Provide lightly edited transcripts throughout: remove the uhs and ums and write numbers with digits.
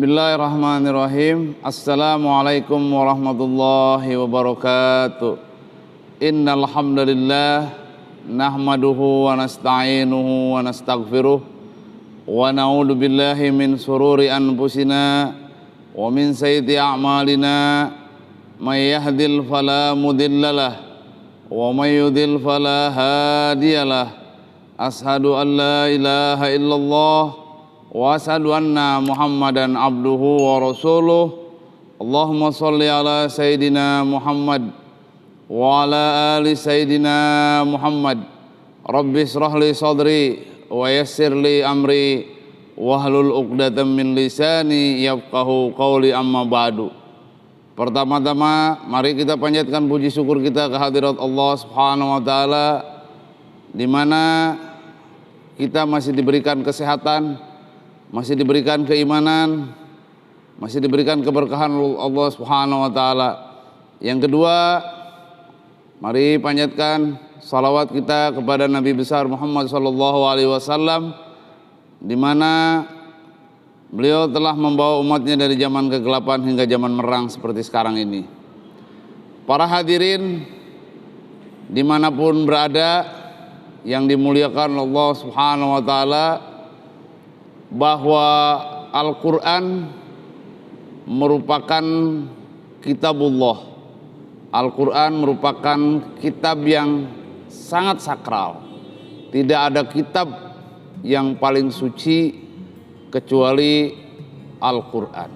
Bismillahirrahmanirrahim. Assalamualaikum warahmatullahi wabarakatuh. Innal hamdalillah nahmaduhu wa nasta'inuhu wa nastaghfiruh wa na'udzu billahi min shururi anfusina wa min sayyiati a'malina may yahdihil fala mudhillalah wa may yudhlil fala hadiyalah. Ashhadu an la ilaha illallah wa asyhadu anna Muhammadan abduhu wa rasuluh. Allahumma sholli ala sayidina Muhammad wa ala ali sayidina Muhammad. Rabbi shrah li sadri wa yassir li amri wahlul 'uqdatam min lisani yafqahu qawli, amma ba'du. Pertama-tama mari kita panjatkan puji syukur kita kehadirat Allah Subhanahu wa taala, di mana kita masih diberikan kesehatan, masih diberikan keimanan, masih diberikan keberkahan Allah Subhanahu wa taala. Yang kedua, mari panjatkan salawat kita kepada Nabi besar Muhammad sallallahu alaihi wasallam, di mana beliau telah membawa umatnya dari zaman kegelapan hingga zaman merang seperti sekarang ini. Para hadirin dimanapun berada yang dimuliakan Allah Subhanahu wa taala, bahwa Al-Quran merupakan kitabullah. Al-Quran merupakan kitab yang sangat sakral. Tidak ada kitab yang paling suci kecuali Al-Quran.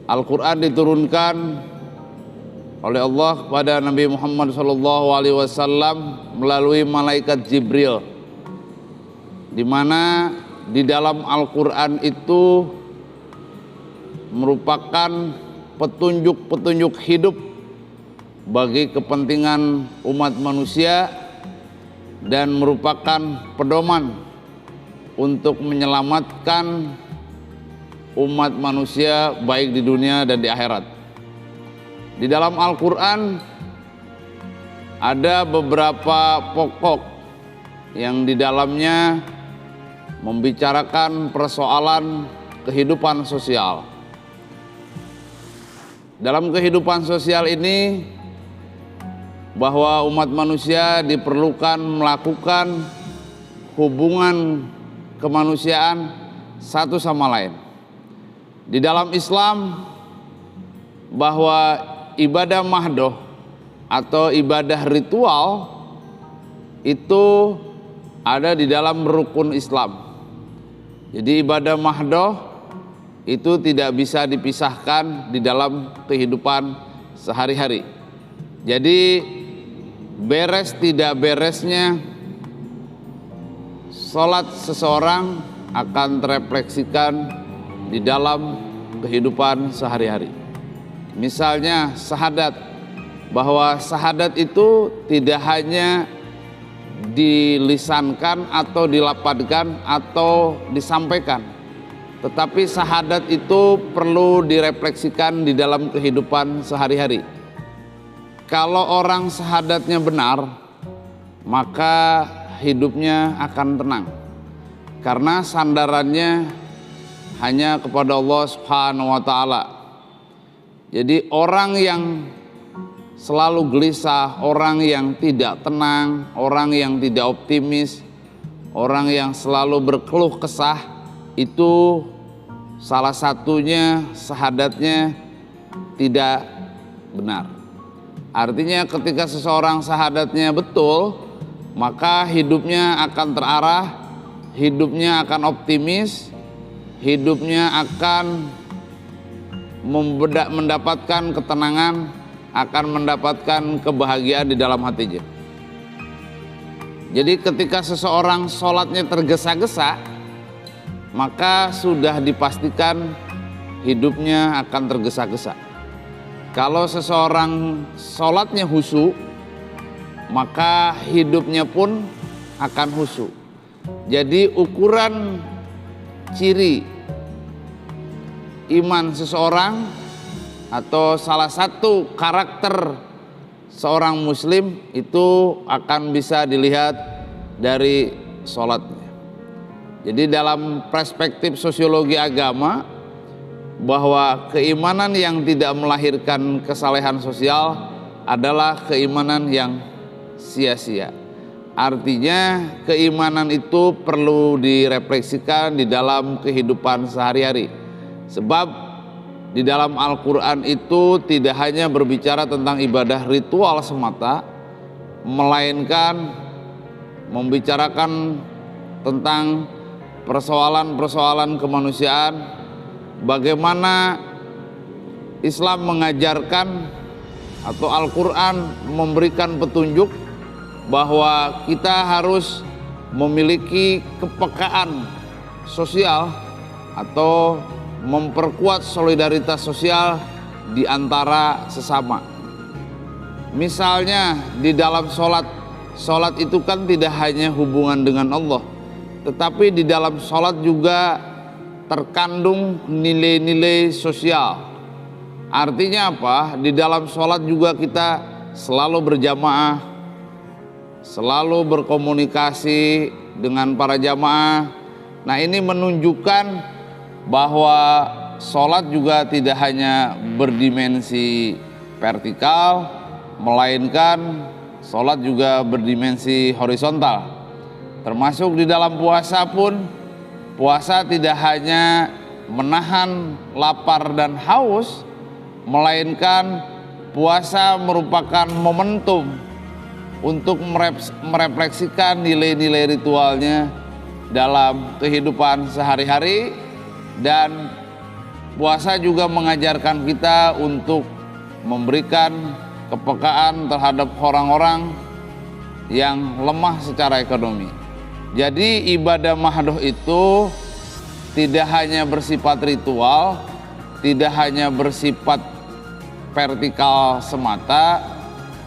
Al-Quran diturunkan oleh Allah kepada Nabi Muhammad SAW melalui malaikat Jibril, di mana di dalam Al-Quran itu merupakan petunjuk-petunjuk hidup bagi kepentingan umat manusia dan merupakan pedoman untuk menyelamatkan umat manusia baik di dunia dan di akhirat. Di dalam Al-Quran ada beberapa pokok yang di dalamnya membicarakan persoalan kehidupan sosial. Dalam kehidupan sosial ini, bahwa umat manusia diperlukan melakukan hubungan kemanusiaan satu sama lain. Di dalam Islam, bahwa ibadah mahdoh atau ibadah ritual itu ada di dalam rukun Islam. Jadi ibadah mahdoh itu tidak bisa dipisahkan di dalam kehidupan sehari-hari. Jadi beres tidak beresnya sholat seseorang akan terefleksikan di dalam kehidupan sehari-hari. Misalnya syahadat, bahwa syahadat itu tidak hanya dilisankan atau dilapatkan atau disampaikan, tetapi syahadat itu perlu direfleksikan di dalam kehidupan sehari-hari. Kalau orang syahadatnya benar, maka hidupnya akan tenang, karena sandarannya hanya kepada Allah Subhanahu wa taala. Jadi orang yang selalu gelisah, orang yang tidak tenang, orang yang tidak optimis, orang yang selalu berkeluh kesah, itu salah satunya syahadatnya tidak benar. Artinya ketika seseorang syahadatnya betul, maka hidupnya akan terarah, hidupnya akan optimis, hidupnya akan mendapatkan ketenangan, akan mendapatkan kebahagiaan di dalam hatinya. Jadi ketika seseorang sholatnya tergesa-gesa, maka sudah dipastikan hidupnya akan tergesa-gesa. Kalau seseorang sholatnya khusyuk, maka hidupnya pun akan khusyuk. Jadi ukuran ciri iman seseorang atau salah satu karakter seorang muslim itu akan bisa dilihat dari sholatnya. Jadi dalam perspektif sosiologi agama, bahwa keimanan yang tidak melahirkan kesalehan sosial adalah keimanan yang sia-sia. Artinya keimanan itu perlu direfleksikan di dalam kehidupan sehari-hari. Sebab di dalam Al-Quran itu tidak hanya berbicara tentang ibadah ritual semata, melainkan membicarakan tentang persoalan-persoalan kemanusiaan, bagaimana Islam mengajarkan atau Al-Quran memberikan petunjuk bahwa kita harus memiliki kepekaan sosial atau memperkuat solidaritas sosial di antara sesama. Misalnya di dalam sholat itu kan tidak hanya hubungan dengan Allah, tetapi di dalam sholat juga terkandung nilai-nilai sosial. Artinya apa? Di dalam sholat juga kita selalu berjamaah, selalu berkomunikasi dengan para jamaah. Nah, ini menunjukkan bahwa sholat juga tidak hanya berdimensi vertikal, melainkan sholat juga berdimensi horizontal. Termasuk di dalam puasa pun, puasa tidak hanya menahan lapar dan haus, melainkan puasa merupakan momentum untuk merefleksikan nilai-nilai ritualnya dalam kehidupan sehari-hari. Dan puasa juga mengajarkan kita untuk memberikan kepekaan terhadap orang-orang yang lemah secara ekonomi. Jadi ibadah mahdoh itu tidak hanya bersifat ritual, tidak hanya bersifat vertikal semata,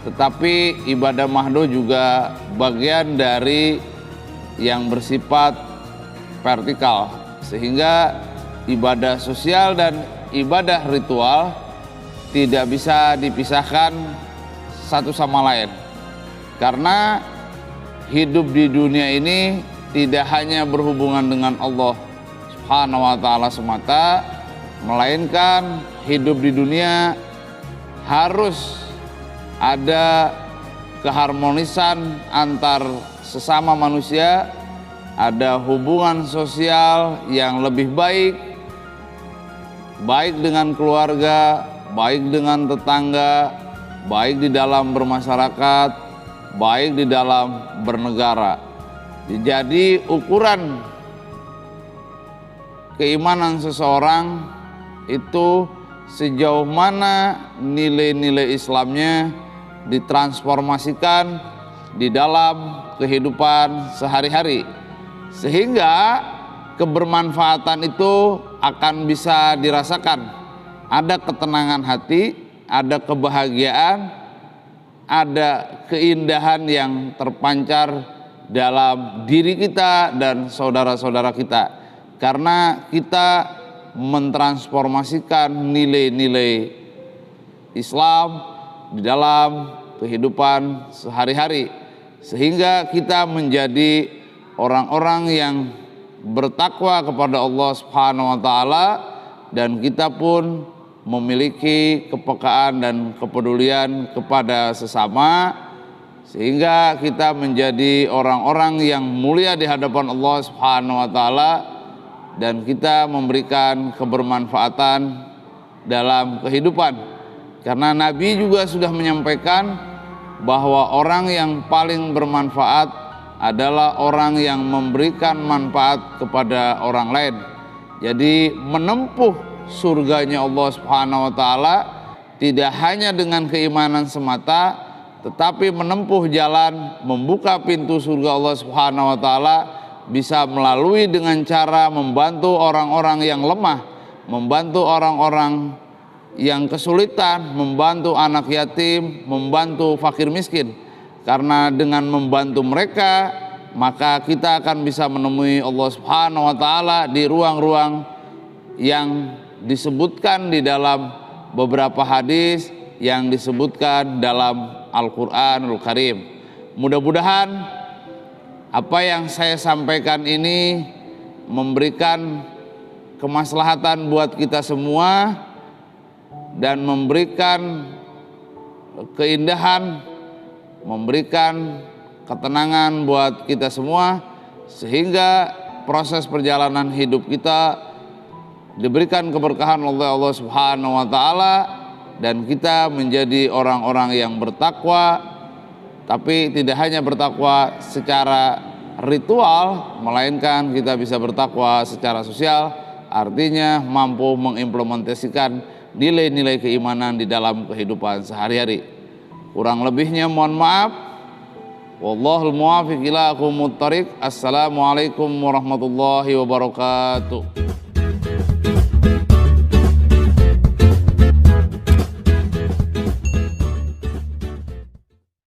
tetapi ibadah mahdoh juga bagian dari yang bersifat vertikal, sehingga ibadah sosial dan ibadah ritual tidak bisa dipisahkan satu sama lain. Karena hidup di dunia ini tidak hanya berhubungan dengan Allah Subhanahu wa ta'ala semata, melainkan hidup di dunia harus ada keharmonisan antar sesama manusia, ada hubungan sosial yang lebih baik, baik dengan keluarga, baik dengan tetangga, baik di dalam bermasyarakat, baik di dalam bernegara. Jadi ukuran keimanan seseorang itu sejauh mana nilai-nilai Islamnya ditransformasikan di dalam kehidupan sehari-hari, sehingga kebermanfaatan itu akan bisa dirasakan. Ada ketenangan hati, ada kebahagiaan, ada keindahan yang terpancar dalam diri kita dan saudara-saudara kita, karena kita mentransformasikan nilai-nilai Islam di dalam kehidupan sehari-hari, sehingga kita menjadi orang-orang yang bertakwa kepada Allah Subhanahu wa ta'ala, dan kita pun memiliki kepekaan dan kepedulian kepada sesama, sehingga kita menjadi orang-orang yang mulia di hadapan Allah Subhanahu wa ta'ala, dan kita memberikan kebermanfaatan dalam kehidupan. Karena Nabi juga sudah menyampaikan bahwa orang yang paling bermanfaat adalah orang yang memberikan manfaat kepada orang lain. Jadi menempuh surganya Allah Subhanahu wa ta'ala tidak hanya dengan keimanan semata, tetapi menempuh jalan membuka pintu surga Allah Subhanahu wa ta'ala bisa melalui dengan cara membantu orang-orang yang lemah, membantu orang-orang yang kesulitan, membantu anak yatim, membantu fakir miskin. Karena dengan membantu mereka, maka kita akan bisa menemui Allah Subhanahu wa ta'ala di ruang-ruang yang disebutkan di dalam beberapa hadis yang disebutkan dalam Al-Quranul Karim. Mudah-mudahan apa yang saya sampaikan ini memberikan kemaslahatan buat kita semua dan memberikan keindahan, memberikan ketenangan buat kita semua, sehingga proses perjalanan hidup kita diberikan keberkahan oleh Allah Subhanahu wa taala dan kita menjadi orang-orang yang bertakwa, tapi tidak hanya bertakwa secara ritual, melainkan kita bisa bertakwa secara sosial, artinya mampu mengimplementasikan nilai-nilai keimanan di dalam kehidupan sehari-hari. Kurang lebihnya mohon maaf. Wallahul muwaffiq ila aqwamut thoriq. Assalamualaikum warahmatullahi wabarakatuh.